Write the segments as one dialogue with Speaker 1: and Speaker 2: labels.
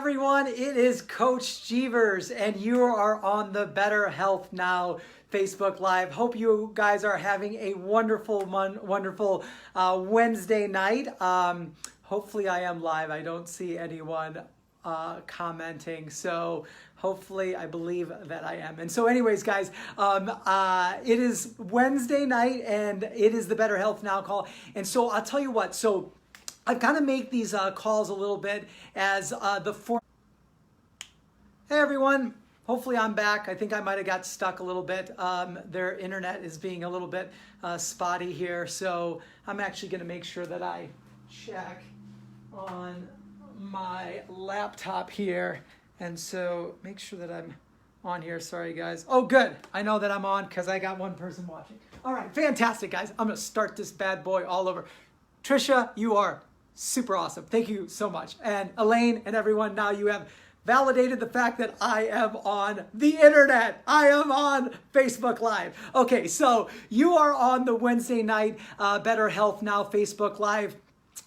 Speaker 1: everyone, it is Coach Jeevers and you are on the Better Health Now Facebook Live. Hope you guys are having a wonderful Wednesday night. Hopefully I am live. I don't see anyone commenting, so hopefully I believe that I am. And so anyways, guys, it is Wednesday night and it is the Better Health Now call. And so I'll tell you what, so I kind of make these calls a little bit as Hey everyone, hopefully I'm back. I think I might have got stuck a little bit. Their internet is being a little bit spotty here, so I'm actually going to make sure that I check on my laptop here, and so make sure that I'm on here. Sorry guys. Oh good, I know that I'm on because I got one person watching. All right, fantastic guys. I'm going to start this bad boy all over. Trisha, you are super awesome. Thank you so much. And Elaine and everyone, now you have validated the fact that I am on the internet. I am on Facebook Live. Okay, so you are on the Wednesday night Better Health Now Facebook Live.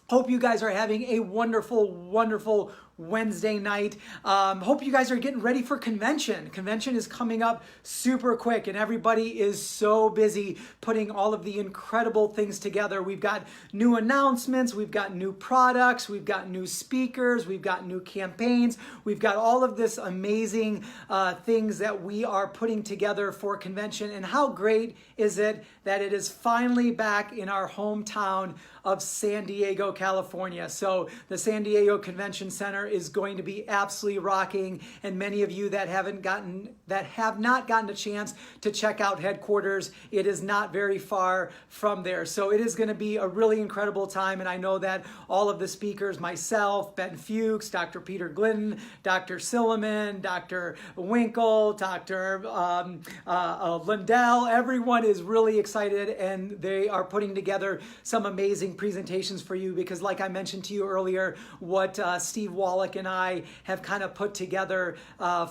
Speaker 1: Hope you guys are having a wonderful Wednesday night. Hope you guys are getting ready for convention. Convention is coming up super quick and everybody is so busy putting all of the incredible things together. We've got new announcements, we've got new products, we've got new speakers, we've got new campaigns, we've got all of this amazing things that we are putting together for convention. And how great is it that it is finally back in our hometown of San Diego, California. So the San Diego Convention Center is going to be absolutely rocking, and many of you that have not gotten a chance to check out headquarters, it is not very far from there. So it is going to be a really incredible time, and I know that all of the speakers, myself, Ben Fuchs, Dr. Peter Glidden, Dr. Silliman, Dr. Winkle, Dr. Lindell, everyone is really excited and they are putting together some amazing presentations for you, because like I mentioned to you earlier, what Steve Wallach and I have kind of put together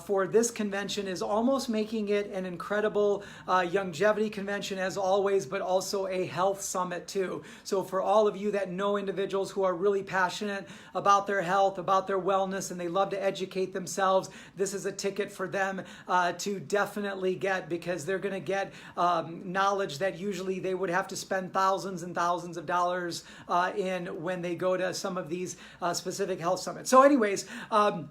Speaker 1: for this convention is almost making it an incredible Youngevity convention as always, but also a health summit too. So for all of you that know individuals who are really passionate about their health, about their wellness, and they love to educate themselves, this is a ticket for them to definitely get, because they're going to get knowledge that usually they would have to spend thousands and thousands of dollars in when they go to some of these specific health summits. So anyways,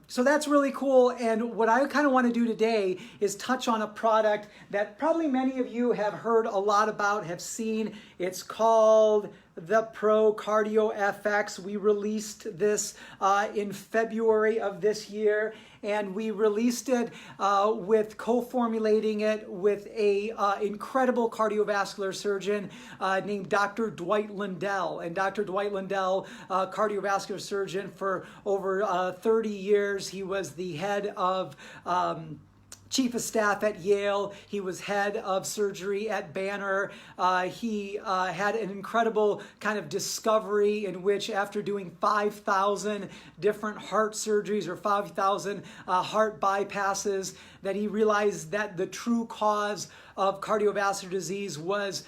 Speaker 1: so that's really cool. And what I kind of want to do today is touch on a product that probably many of you have heard a lot about, have seen. It's called the ProCardio FX. We released this in February of this year, and we released it with co-formulating it with a incredible cardiovascular surgeon named Dr. Dwight Lindell. And Dr. Dwight Lindell, cardiovascular surgeon for over 30 years. He was the head of Chief of Staff at Yale. He was head of surgery at Banner. He had an incredible kind of discovery in which, after doing 5,000 different heart surgeries or 5,000 heart bypasses, that he realized that the true cause of cardiovascular disease was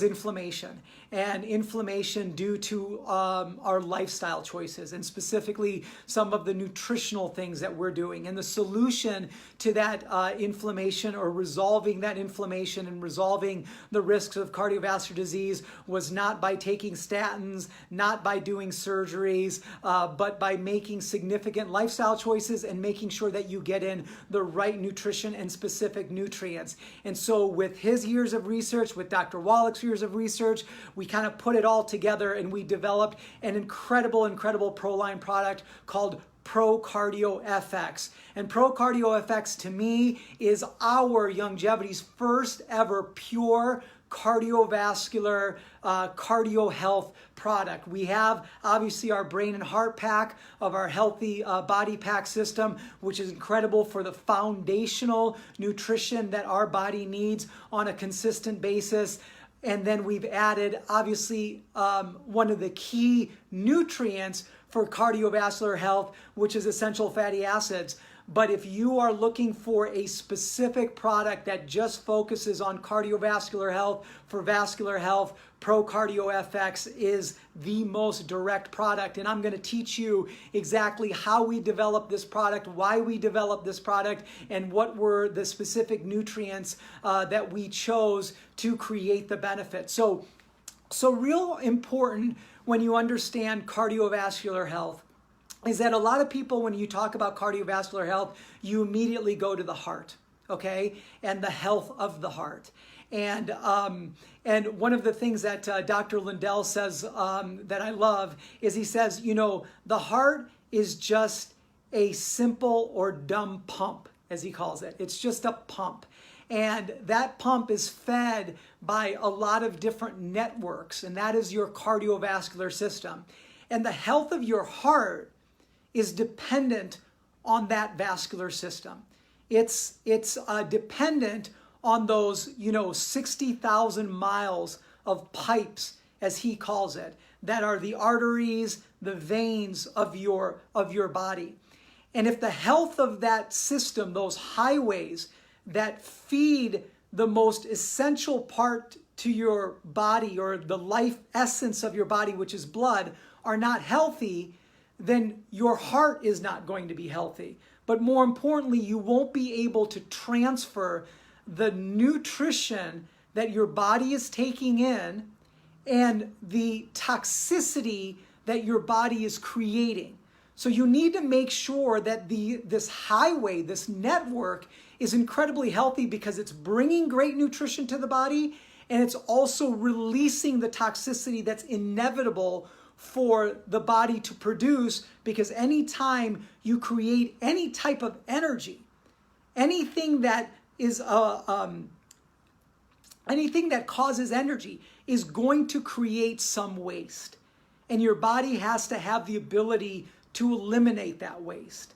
Speaker 1: inflammation, and inflammation due to our lifestyle choices, and specifically some of the nutritional things that we're doing. And the solution to that inflammation, or resolving that inflammation and resolving the risks of cardiovascular disease, was not by taking statins, not by doing surgeries, but by making significant lifestyle choices and making sure that you get in the right nutrition and specific nutrients. And so with his years of research, with Dr. Wallach's years of research, we kind of put it all together and we developed an incredible ProLine product called ProCardio FX. And ProCardio FX to me is our Youngevity's first ever pure cardiovascular cardio health product. We have obviously our brain and heart pack of our healthy body pack system, which is incredible for the foundational nutrition that our body needs on a consistent basis. And then we've added obviously one of the key nutrients for cardiovascular health, which is essential fatty acids. But if you are looking for a specific product that just focuses on cardiovascular health, for vascular health, ProCardio FX is the most direct product. And I'm going to teach you exactly how we developed this product, why we developed this product, and what were the specific nutrients that we chose to create the benefit. So real important when you understand cardiovascular health is that a lot of people, when you talk about cardiovascular health, you immediately go to the heart, okay, and the health of the heart. And one of the things that Dr. Lindell says that I love is he says, you know, the heart is just a simple or dumb pump, as he calls it. It's just a pump. And that pump is fed by a lot of different networks, and that is your cardiovascular system. And the health of your heart is dependent on that vascular system. It's dependent on those, you know, 60,000 miles of pipes, as he calls it, that are the arteries, the veins of your body. And if the health of that system, those highways that feed the most essential part to your body, or the life essence of your body, which is blood, are not healthy, then your heart is not going to be healthy. But more importantly, you won't be able to transfer the nutrition that your body is taking in and the toxicity that your body is creating. So you need to make sure that this highway, this network, is incredibly healthy, because it's bringing great nutrition to the body, and it's also releasing the toxicity that's inevitable for the body to produce, because anytime you create any type of energy, anything that is anything that causes energy is going to create some waste, and your body has to have the ability to eliminate that waste.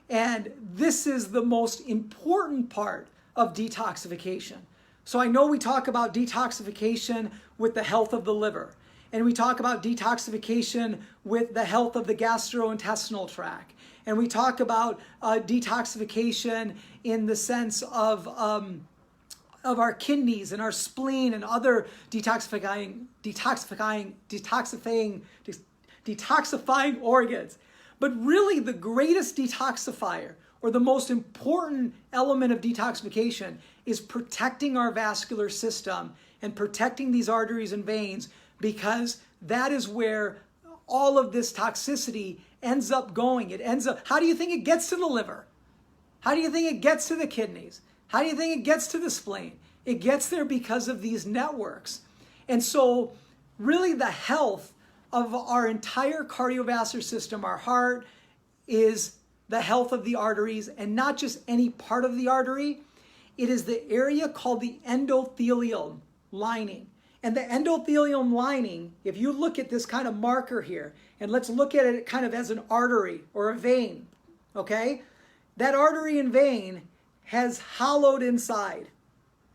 Speaker 1: And this is the most important part of detoxification. So I know we talk about detoxification with the health of the liver, and we talk about detoxification with the health of the gastrointestinal tract, and we talk about detoxification in the sense of our kidneys and our spleen and other detoxifying organs. But really, the greatest detoxifier, or the most important element of detoxification, is protecting our vascular system and protecting these arteries and veins, because that is where all of this toxicity ends up going. How do you think it gets to the liver? How do you think it gets to the kidneys? How do you think it gets to the spleen? It gets there because of these networks. And so really the health of our entire cardiovascular system, our heart, is the health of the arteries, and not just any part of the artery. It is the area called the endothelial lining. And the endothelium lining, if you look at this kind of marker here, and let's look at it kind of as an artery or a vein, okay? That artery and vein has hollowed inside,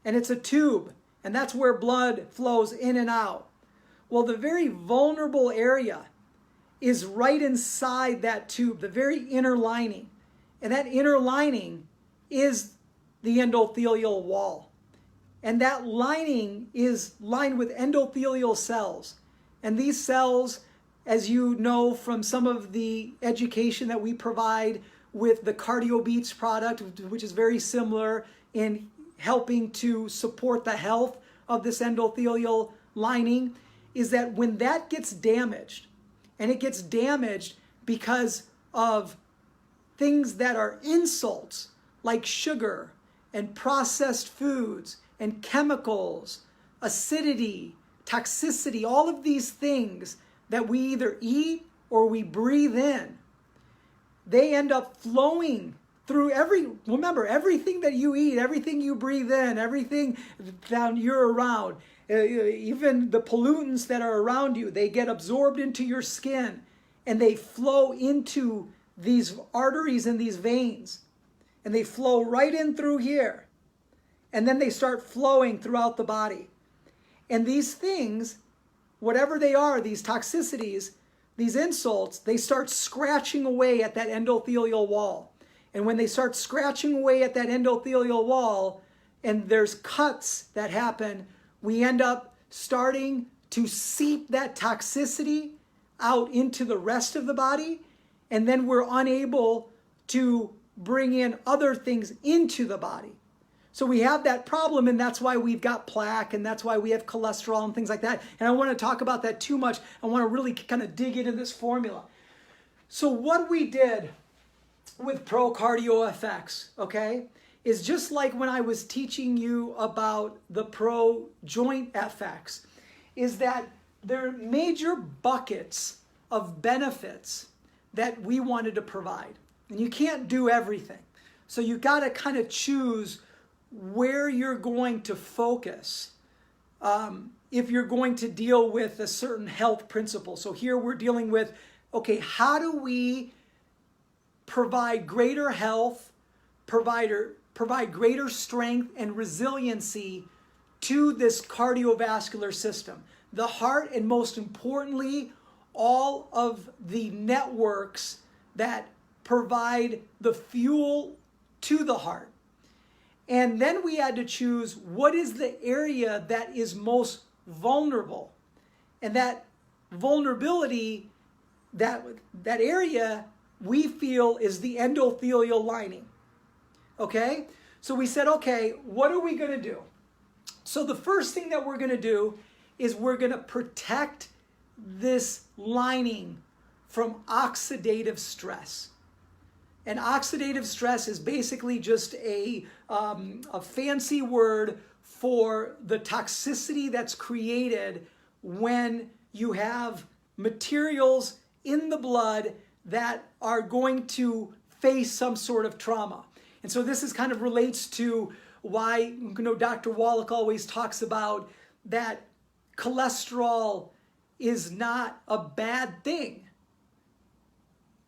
Speaker 1: and it's a tube, and that's where blood flows in and out. Well, the very vulnerable area is right inside that tube, the very inner lining. And that inner lining is the endothelial wall. And that lining is lined with endothelial cells. And these cells, as you know from some of the education that we provide with the Cardio Beats product, which is very similar in helping to support the health of this endothelial lining, is that when that gets damaged, and it gets damaged because of things that are insults like sugar and processed foods and chemicals, acidity, toxicity, all of these things that we either eat or we breathe in, they end up flowing through remember, everything that you eat, everything you breathe in, everything that you're around, even the pollutants that are around you, they get absorbed into your skin, and they flow into these arteries and these veins, and they flow right in through here, and then they start flowing throughout the body. And these things, whatever they are, these toxicities, these insults, they start scratching away at that endothelial wall. And when they start scratching away at that endothelial wall and there's cuts that happen, we end up starting to seep that toxicity out into the rest of the body. And then we're unable to bring in other things into the body. So we have that problem, and that's why we've got plaque, and that's why we have cholesterol and things like that. And I want to talk about that too much. I want to really kind of dig into this formula. So what we did with ProCardio FX, okay, is just like when I was teaching you about the Pro Joint FX, is that there are major buckets of benefits that we wanted to provide. And you can't do everything. So you got to kind of choose where you're going to focus if you're going to deal with a certain health principle. So here we're dealing with, okay, how do we provide greater health, provide greater strength and resiliency to this cardiovascular system? The heart, and most importantly, all of the networks that provide the fuel to the heart. And then we had to choose what is the area that is most vulnerable. And that vulnerability, that area we feel is the endothelial lining. Okay? So we said, okay, what are we going to do? So the first thing that we're going to do is we're going to protect this lining from oxidative stress. And oxidative stress is basically just a fancy word for the toxicity that's created when you have materials in the blood that are going to face some sort of trauma. And so this is kind of relates to why, Dr. Wallach always talks about that cholesterol is not a bad thing.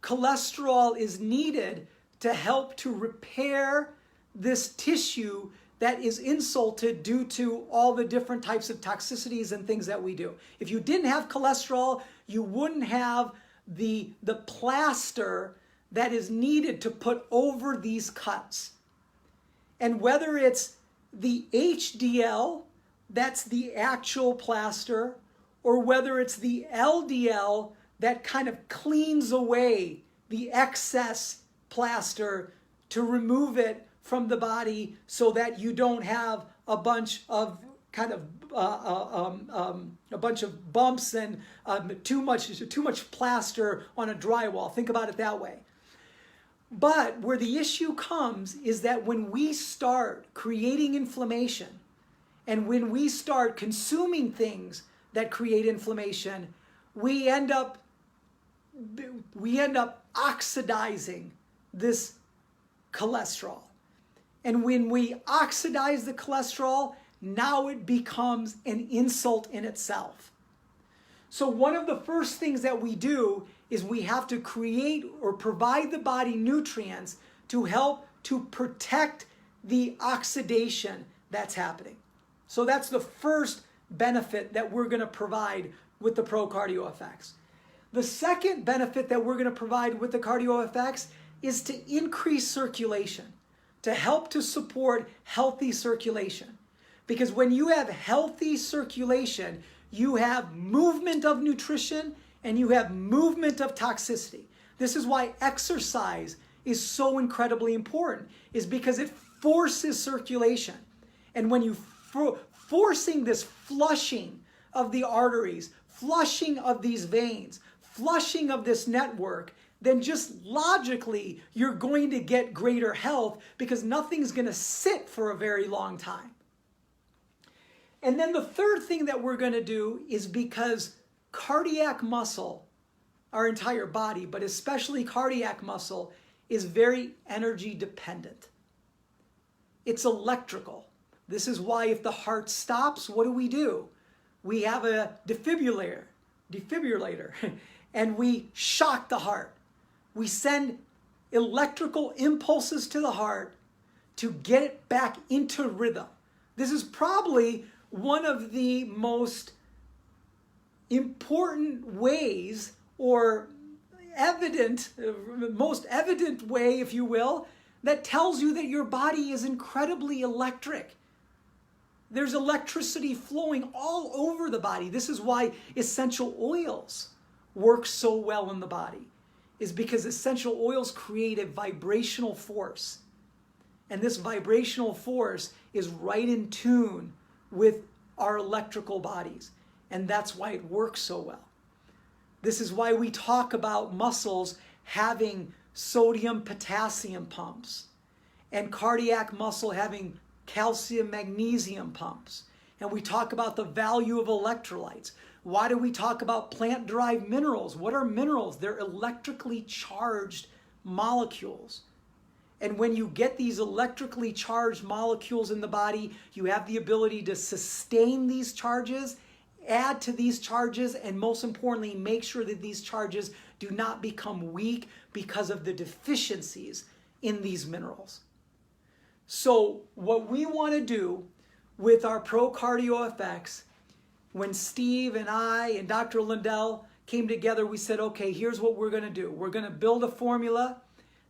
Speaker 1: Cholesterol is needed to help to repair this tissue that is insulted due to all the different types of toxicities and things that we do. If you didn't have cholesterol, you wouldn't have the plaster that is needed to put over these cuts. And whether it's the HDL, that's the actual plaster, or whether it's the LDL that kind of cleans away the excess plaster to remove it from the body so that you don't have a bunch of kind of a bunch of bumps and too much plaster on a drywall. Think about it that way. But where the issue comes is that when we start creating inflammation and when we start consuming things that create inflammation, we end up oxidizing this cholesterol. And when we oxidize the cholesterol, now it becomes an insult in itself. So one of the first things that we do is we have to create or provide the body nutrients to help to protect the oxidation that's happening. So that's the first benefit that we're going to provide with the ProCardio FX. The second benefit that we're going to provide with the Cardio FX is to increase circulation, to help to support healthy circulation. Because when you have healthy circulation, you have movement of nutrition and you have movement of toxicity. This is why exercise is so incredibly important, is because it forces circulation. And when you forcing this flushing of the arteries, flushing of these veins, flushing of this network, then just logically you're going to get greater health because nothing's going to sit for a very long time. And then the third thing that we're going to do is because cardiac muscle, our entire body, but especially cardiac muscle, is very energy dependent. It's electrical. This is why if the heart stops, what do? We have a defibrillator, and we shock the heart. We send electrical impulses to the heart to get it back into rhythm. This is probably one of the most important ways or most evident way, if you will, that tells you that your body is incredibly electric. There's electricity flowing all over the body. This is why essential oils work so well in the body, is because essential oils create a vibrational force. And this vibrational force is right in tune with our electrical bodies. And that's why it works so well. This is why we talk about muscles having sodium-potassium pumps and cardiac muscle having calcium-magnesium pumps. And we talk about the value of electrolytes. Why do we talk about plant-derived minerals? What are minerals? They're electrically charged molecules. And when you get these electrically charged molecules in the body, you have the ability to sustain these charges, add to these charges, and most importantly, make sure that these charges do not become weak because of the deficiencies in these minerals. So what we want to do with our ProCardio FX, when Steve and I and Dr. Lindell came together, we said, okay, here's what we're going to do. We're going to build a formula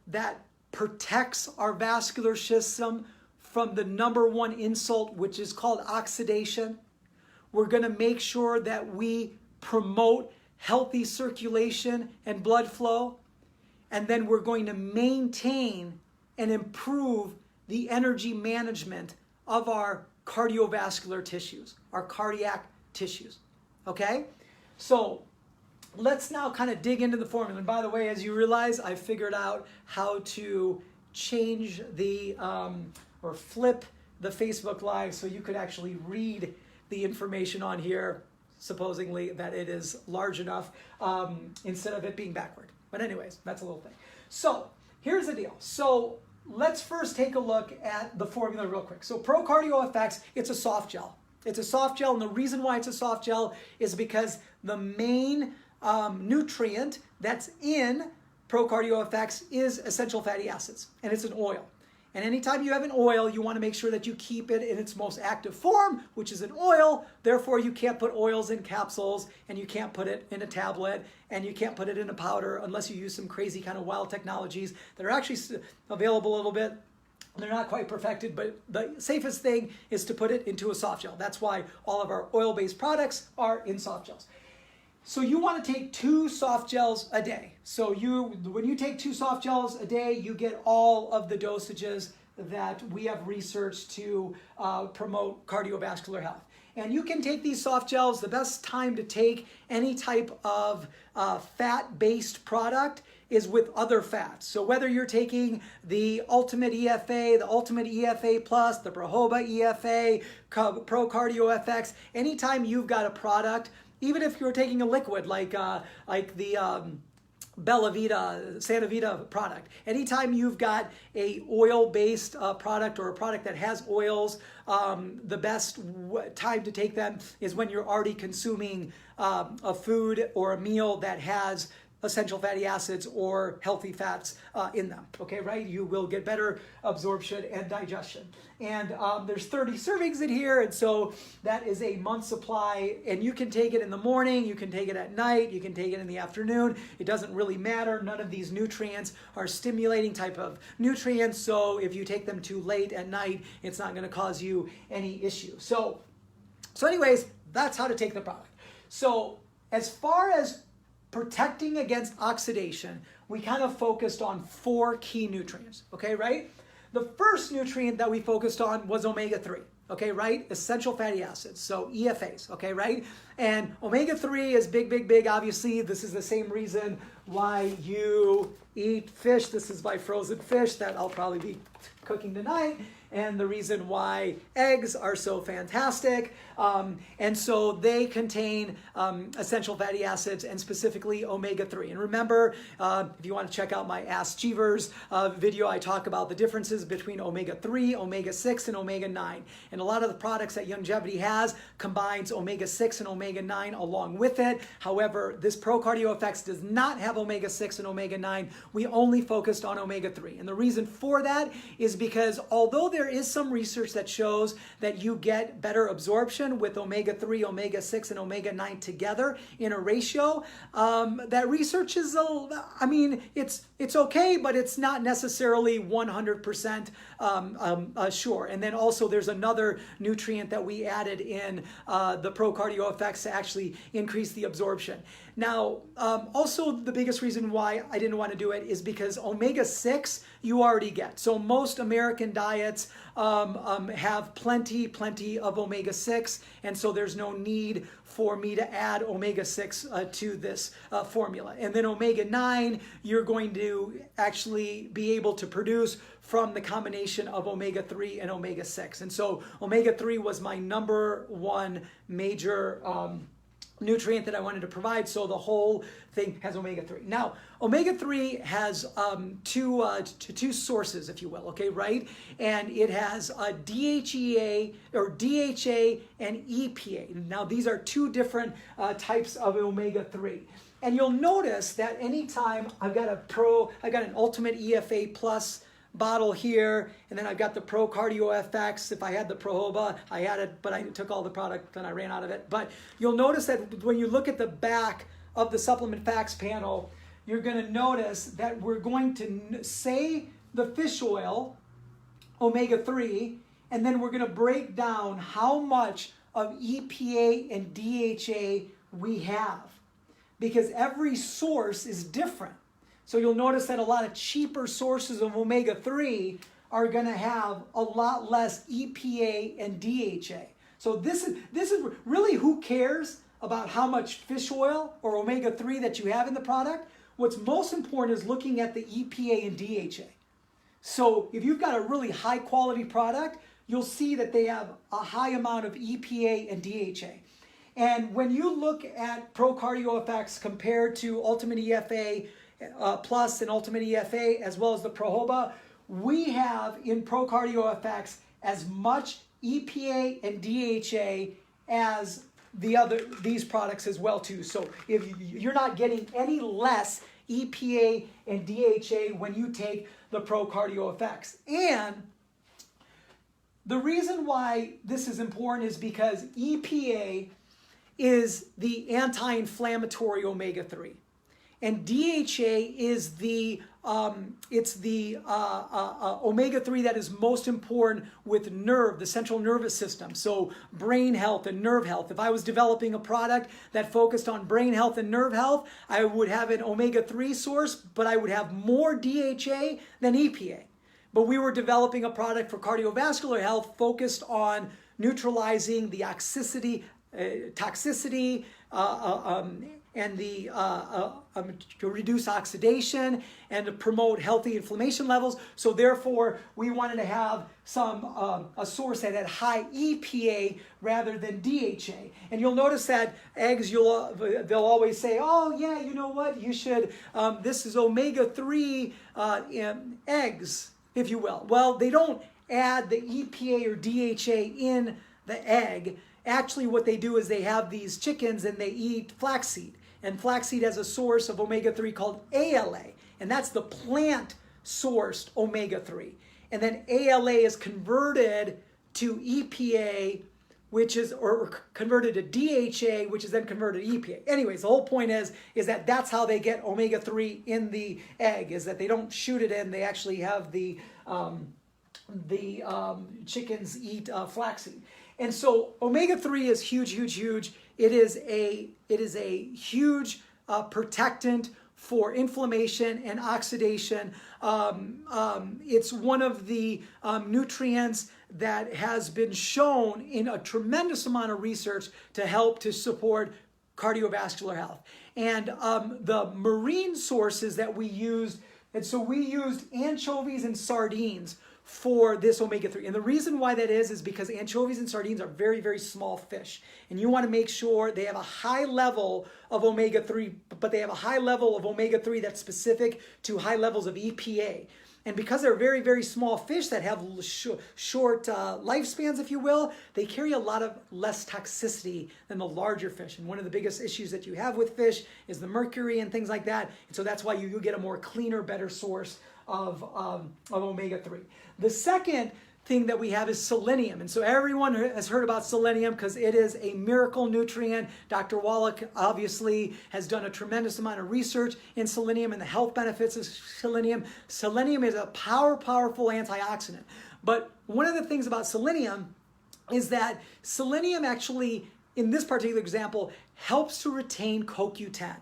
Speaker 1: that protects our vascular system from the #1 insult, which is called oxidation. We're going to make sure that we promote healthy circulation and blood flow. And then we're going to maintain and improve the energy management of our cardiovascular tissues, our cardiac tissues. Okay? So let's now kind of dig into the formula. And by the way, as you realize, I figured out how to change the, or flip the Facebook Live so you could actually read the information on here, supposedly that it is large enough, instead of it being backward. But anyways, that's a little thing. So here's the deal. So let's first take a look at the formula real quick. So ProCardio FX, it's a soft gel. It's a soft gel, and the reason why it's a soft gel is because the main nutrient that's in ProCardio FX is essential fatty acids, and it's an oil. And anytime you have an oil, you want to make sure that you keep it in its most active form, which is an oil. Therefore, you can't put oils in capsules, and you can't put it in a tablet, and you can't put it in a powder unless you use some crazy kind of wild technologies that are actually available a little bit. They're not quite perfected, but the safest thing is to put it into a soft gel. That's why all of our oil-based products are in soft gels. So you want to take 2 soft gels a day. So when you take 2 soft gels a day, you get all of the dosages that we have researched to promote cardiovascular health. And you can take these soft gels. The best time to take any type of fat-based product is with other fats. So whether you're taking the Ultimate EFA, the Ultimate EFA Plus, the Prohoba EFA, ProCardio FX, anytime you've got a product, even if you're taking a liquid like the Bella Vita, Santa Vita product, anytime you've got a oil-based product or a product that has oils, the best time to take them is when you're already consuming a food or a meal that has essential fatty acids or healthy fats in them, okay, right? You will get better absorption and digestion. And there's 30 servings in here, and so that is a month's supply, and you can take it in the morning, you can take it at night, you can take it in the afternoon. It doesn't really matter. None of these nutrients are stimulating type of nutrients, so if you take them too late at night, it's not going to cause you any issue. So anyways, that's how to take the product. So as far as protecting against oxidation, we kind of focused on 4 key nutrients, okay, right? The first nutrient that we focused on was omega-3, okay, right? Essential fatty acids, so EFAs, okay, right? And omega-3 is big, big, big. Obviously, this is the same reason why you eat fish. This is my frozen fish that I'll probably be cooking tonight. And the reason why eggs are so fantastic. And so they contain essential fatty acids and specifically omega-3. And remember, if you want to check out my Ask Jeevers video, I talk about the differences between omega-3, omega-6, and omega-9. And a lot of the products that Youngevity has combines omega-6 and omega-9 along with it. However, this ProCardio FX does not have omega-6 and omega-9. We only focused on omega-3. And the reason for that is because although there is some research that shows that you get better absorption with omega-3, omega-6, and omega-9 together in a ratio. That research is, I mean, it's okay, but it's not necessarily 100% sure. And then also there's another nutrient that we added in the ProCardio FX to actually increase the absorption. Now, also the biggest reason why I didn't want to do it is because omega-6 you already get. So most American diets have plenty of omega-6, and so there's no need for me to add omega-6 to this formula. And then omega-9 you're going to actually be able to produce from the combination of omega-3 and omega-6. And so omega-3 was my number one major nutrient that I wanted to provide, so the whole thing has omega-3. Now, omega-3 has two sources, if you will, okay, right? And it has DHEA or DHA and EPA. Now, these are two different types of omega-3. And you'll notice that anytime I've got an Ultimate EFA Plus bottle here, and then I've got the ProCardio FX. If I had the Prohoba, I had it, but I took all the product and I ran out of it. But you'll notice that when you look at the back of the supplement facts panel, you're going to notice that we're going to say the fish oil, omega-3, and then we're going to break down how much of EPA and DHA we have, because every source is different. So you'll notice that a lot of cheaper sources of omega-3 are going to have a lot less EPA and DHA. So this is really, who cares about how much fish oil or omega-3 that you have in the product? What's most important is looking at the EPA and DHA. So if you've got a really high quality product, you'll see that they have a high amount of EPA and DHA. And when you look at ProCardio FX compared to Ultimate EFA Plus and Ultimate EFA, as well as the Prohoba, we have in ProCardio FX as much EPA and DHA as these products as well too. So if you're not getting any less EPA and DHA when you take the ProCardio FX. And the reason why this is important is because EPA is the anti-inflammatory omega-3. And DHA is the omega-3 that is most important with the central nervous system. So brain health and nerve health. If I was developing a product that focused on brain health and nerve health, I would have an omega-3 source, but I would have more DHA than EPA. But we were developing a product for cardiovascular health focused on neutralizing the toxicity, and to reduce oxidation and to promote healthy inflammation levels. So therefore, we wanted to have a source that had high EPA rather than DHA. And you'll notice that eggs, they'll always say, oh yeah, you know what, you should, this is omega-3 eggs, if you will. Well, they don't add the EPA or DHA in the egg. Actually, what they do is they have these chickens and they eat flaxseed. And flaxseed has a source of omega-3 called ALA. And that's the plant-sourced omega-3. And then ALA is converted to EPA, or converted to DHA, which is then converted to EPA. Anyways, the whole point is that that's how they get omega-3 in the egg, is that they don't shoot it in. They actually have the chickens eat flaxseed. And so omega-3 is huge. It is a huge protectant for inflammation and oxidation. It's one of the nutrients that has been shown in a tremendous amount of research to help to support cardiovascular health. And the marine sources that we used, and so we used anchovies and sardines for this omega-3. And the reason why that is because anchovies and sardines are very small fish. And you want to make sure they have a high level of omega-3, but they have a high level of omega-3 that's specific to high levels of EPA. And because they're very small fish that have short lifespans, if you will, they carry a lot of less toxicity than the larger fish. And one of the biggest issues that you have with fish is the mercury and things like that. And so that's why you get a more cleaner, better source of omega-3. The second thing that we have is selenium. And so everyone has heard about selenium because it is a miracle nutrient. Dr. Wallach obviously has done a tremendous amount of research in selenium and the health benefits of selenium. Selenium is a powerful antioxidant. But one of the things about selenium is that selenium actually, in this particular example, helps to retain CoQ10.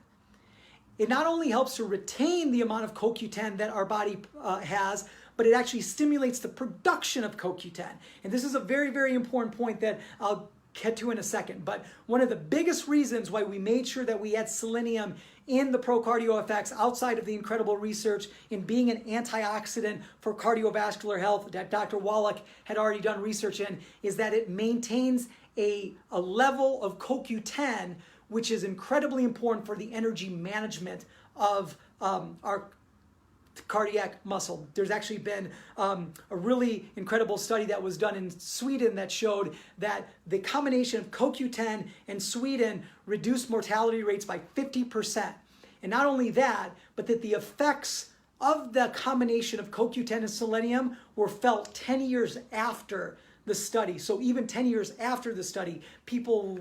Speaker 1: It not only helps to retain the amount of CoQ10 that our body has, but it actually stimulates the production of CoQ10. And this is a very important point that I'll get to in a second. But one of the biggest reasons why we made sure that we had selenium in the ProCardio FX, outside of the incredible research in being an antioxidant for cardiovascular health that Dr. Wallach had already done research in, is that it maintains a level of CoQ10, which is incredibly important for the energy management of our cardiac muscle. There's actually been a really incredible study that was done in Sweden that showed that the combination of CoQ10 and Sweden reduced mortality rates by 50%. And not only that, but that the effects of the combination of CoQ10 and selenium were felt 10 years after the study. So even 10 years after the study, people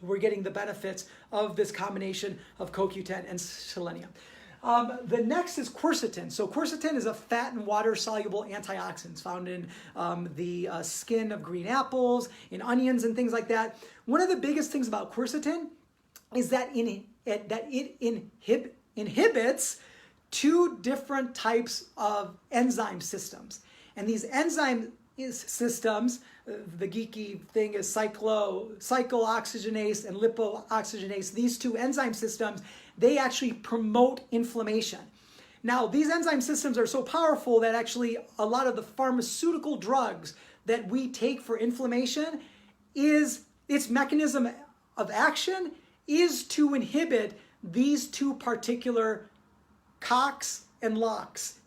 Speaker 1: were getting the benefits of this combination of CoQ10 and selenium. The next is quercetin. So quercetin is a fat and water soluble antioxidant found in the skin of green apples, in onions and things like that. One of the biggest things about quercetin is that it inhibits two different types of enzyme systems. And these enzyme systems, the geeky thing is cyclooxygenase and lipooxygenase. These two enzyme systems, they actually promote inflammation. Now, these enzyme systems are so powerful that actually a lot of the pharmaceutical drugs that we take for inflammation, its mechanism of action is to inhibit these two particular COX and LOX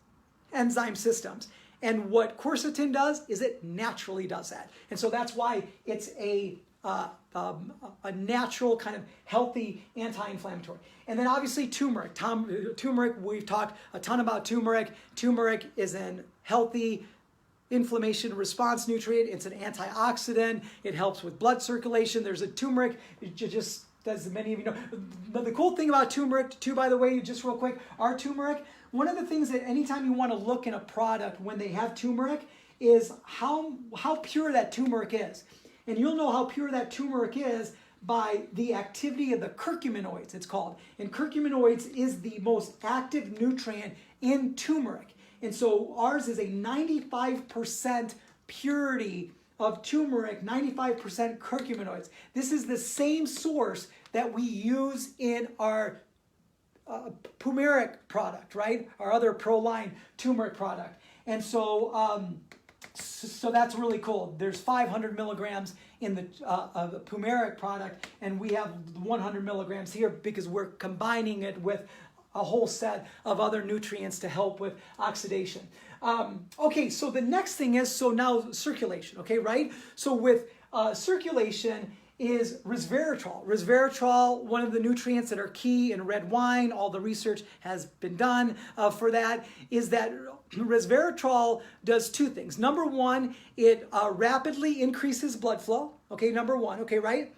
Speaker 1: enzyme systems. And what quercetin does is it naturally does that. And so that's why it's a natural kind of healthy anti-inflammatory. And then obviously turmeric. Turmeric, we've talked a ton about turmeric. Turmeric is an healthy inflammation response nutrient. It's an antioxidant. It helps with blood circulation. There's a turmeric, just as many of you know. But the cool thing about turmeric too, by the way, just real quick, our turmeric, one of the things that anytime you want to look in a product when they have turmeric is how pure that turmeric is. And you'll know how pure that turmeric is by the activity of the curcuminoids, it's called. And curcuminoids is the most active nutrient in turmeric. And so ours is a 95% purity of turmeric, 95% curcuminoids. This is the same source that we use in our Turmeric product, right? Our other ProLine turmeric product. And so so that's really cool. There's 500 milligrams in the Turmeric product, and we have 100 milligrams here because we're combining it with a whole set of other nutrients to help with oxidation. Okay, so the next thing is, so now circulation, okay, right? So with circulation is resveratrol. Resveratrol, one of the nutrients that are key in red wine, all the research has been done for that, is that resveratrol does two things. Number one, it rapidly increases blood flow, okay, number one, okay, right?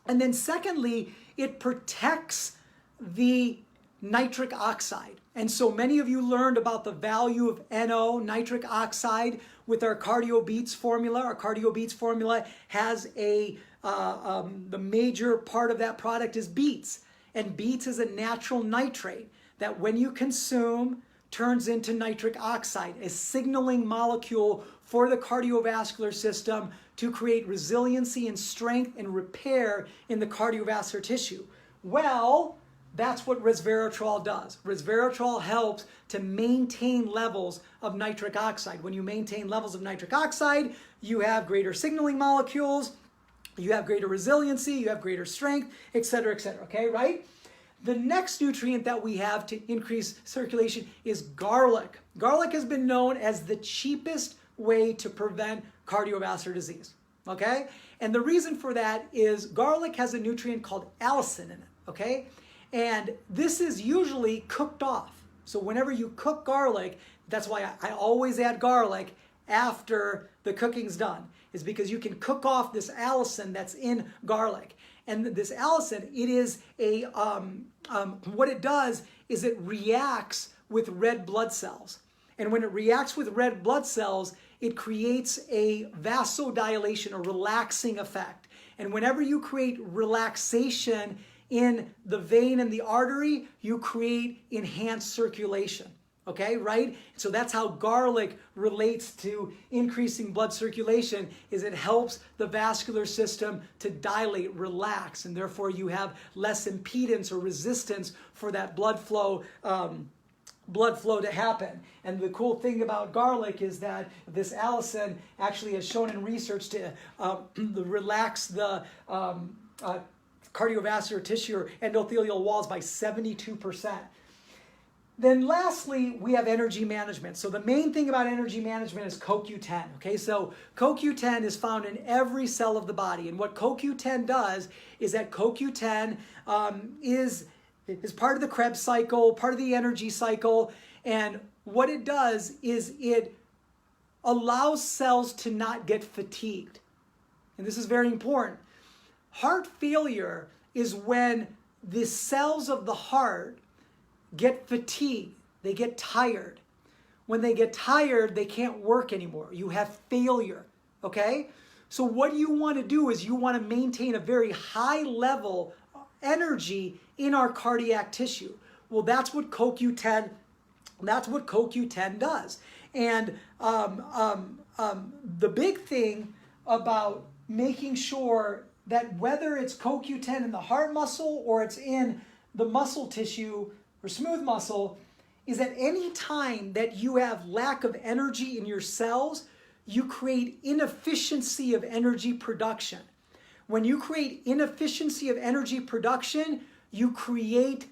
Speaker 1: And then secondly, it protects the nitric oxide. And so many of you learned about the value of NO, nitric oxide, with our Cardio Beats formula. Our Cardio Beats formula has the major part of that product is beets. And beets is a natural nitrate that when you consume turns into nitric oxide, a signaling molecule for the cardiovascular system to create resiliency and strength and repair in the cardiovascular tissue. Well, that's what resveratrol does. Resveratrol helps to maintain levels of nitric oxide. When you maintain levels of nitric oxide, you have greater signaling molecules, you have greater resiliency, you have greater strength, et cetera, okay, right? The next nutrient that we have to increase circulation is garlic. Garlic has been known as the cheapest way to prevent cardiovascular disease, okay? And the reason for that is garlic has a nutrient called allicin in it, okay? And this is usually cooked off. So whenever you cook garlic, that's why I always add garlic after the cooking's done is because you can cook off this allicin that's in garlic. And this allicin, it is a, what it does is it reacts with red blood cells. And when it reacts with red blood cells, it creates a vasodilation, a relaxing effect. And whenever you create relaxation in the vein and the artery, you create enhanced circulation. Okay, right? So that's how garlic relates to increasing blood circulation, is it helps the vascular system to dilate, relax, and therefore you have less impedance or resistance for that blood flow to happen. And the cool thing about garlic is that this allicin actually has shown in research to relax the cardiovascular tissue or endothelial walls by 72%. Then lastly, we have energy management. So the main thing about energy management is CoQ10. Okay, so CoQ10 is found in every cell of the body. And what CoQ10 does is that CoQ10 is part of the Krebs cycle, part of the energy cycle. And what it does is it allows cells to not get fatigued. And this is very important. Heart failure is when the cells of the heart get fatigued, they get tired. When they get tired, they can't work anymore. You have failure, okay? So what you want to do is you want to maintain a very high level of energy in our cardiac tissue. Well, that's what CoQ10 does. And the big thing about making sure that whether it's CoQ10 in the heart muscle or it's in the muscle tissue or smooth muscle, is that any time that you have lack of energy in your cells, you create inefficiency of energy production. When you create inefficiency of energy production, you create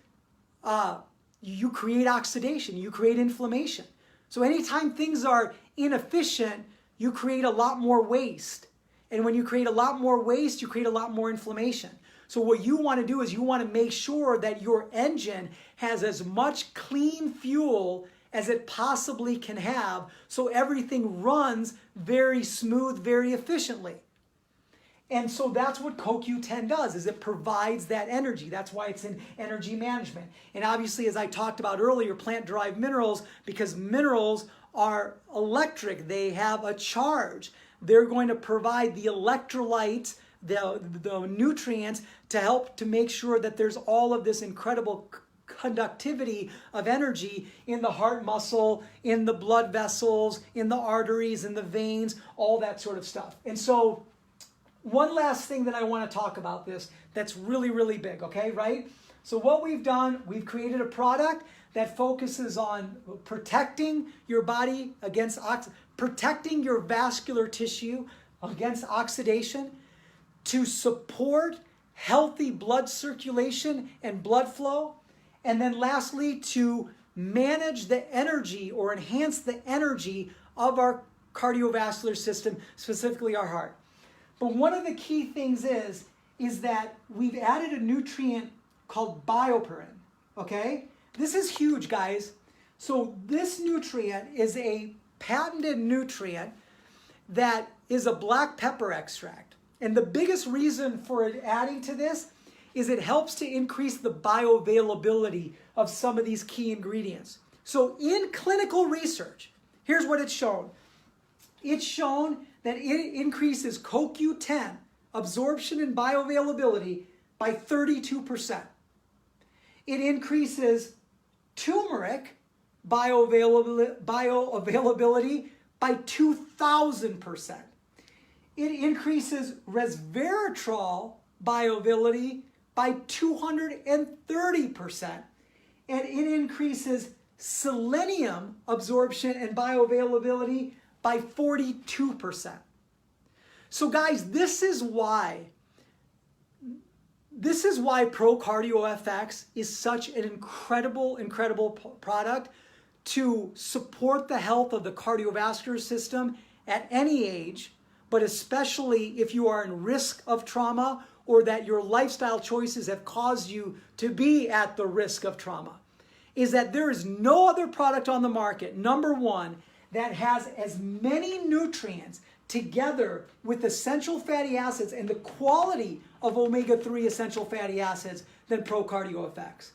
Speaker 1: oxidation, you create inflammation. So anytime things are inefficient, you create a lot more waste. And when you create a lot more waste, you create a lot more inflammation. So what you want to do is you want to make sure that your engine has as much clean fuel as it possibly can have, so everything runs very smooth, very efficiently. And so that's what CoQ10 does, is it provides that energy. That's why it's in energy management. And obviously, as I talked about earlier, plant-derived minerals, because minerals are electric, they have a charge. They're going to provide the electrolytes, the nutrients to help to make sure that there's all of this incredible conductivity of energy in the heart muscle, in the blood vessels, in the arteries, in the veins, all that sort of stuff. And so one last thing that I want to talk about this that's really, really big, okay, right? So what we've done, we've created a product that focuses on protecting your body against, protecting your vascular tissue against oxidation, to support healthy blood circulation and blood flow, and then lastly, to manage the energy or enhance the energy of our cardiovascular system, specifically our heart. But one of the key things is that we've added a nutrient called Bioperine, okay? This is huge, guys. So this nutrient is a patented nutrient that is a black pepper extract. And the biggest reason for it adding to this is it helps to increase the bioavailability of some of these key ingredients. So in clinical research, here's what it's shown. It's shown that it increases CoQ10 absorption and bioavailability by 32%. It increases turmeric bioavailability by 2,000%. It increases resveratrol bioavailability by 230%. And it increases selenium absorption and bioavailability by 42%. So guys, this is why ProCardio FX is such an incredible product to support the health of the cardiovascular system at any age, but especially if you are in risk of trauma or that your lifestyle choices have caused you to be at the risk of trauma, is that there is no other product on the market, number one, that has as many nutrients together with essential fatty acids and the quality of omega-3 essential fatty acids than ProCardio FX.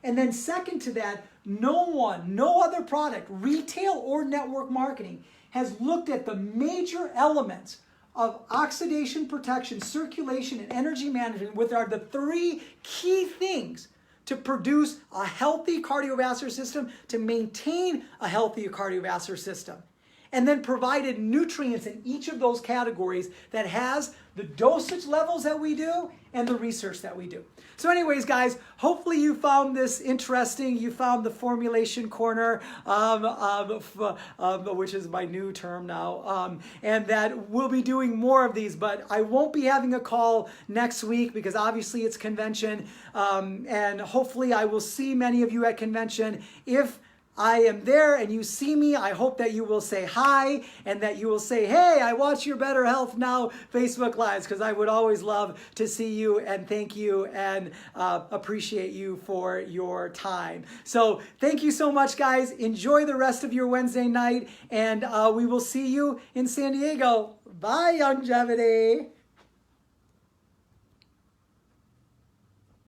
Speaker 1: And then second to that, no other product, retail or network marketing, has looked at the major elements of oxidation protection, circulation, and energy management, which are the three key things to produce a healthy cardiovascular system, to maintain a healthy cardiovascular system. And then provided nutrients in each of those categories that has the dosage levels that we do and the research that we do. So anyways, guys, hopefully you found this interesting. You found the formulation corner, which is my new term now, and that we'll be doing more of these, but I won't be having a call next week because obviously it's convention, and hopefully I will see many of you at convention. If I am there and you see me, I hope that you will say hi and that you will say, hey, I watch your Better Health Now Facebook Lives, because I would always love to see you and thank you and appreciate you for your time. So thank you so much, guys. Enjoy the rest of your Wednesday night, and we will see you in San Diego. Bye, Youngevity.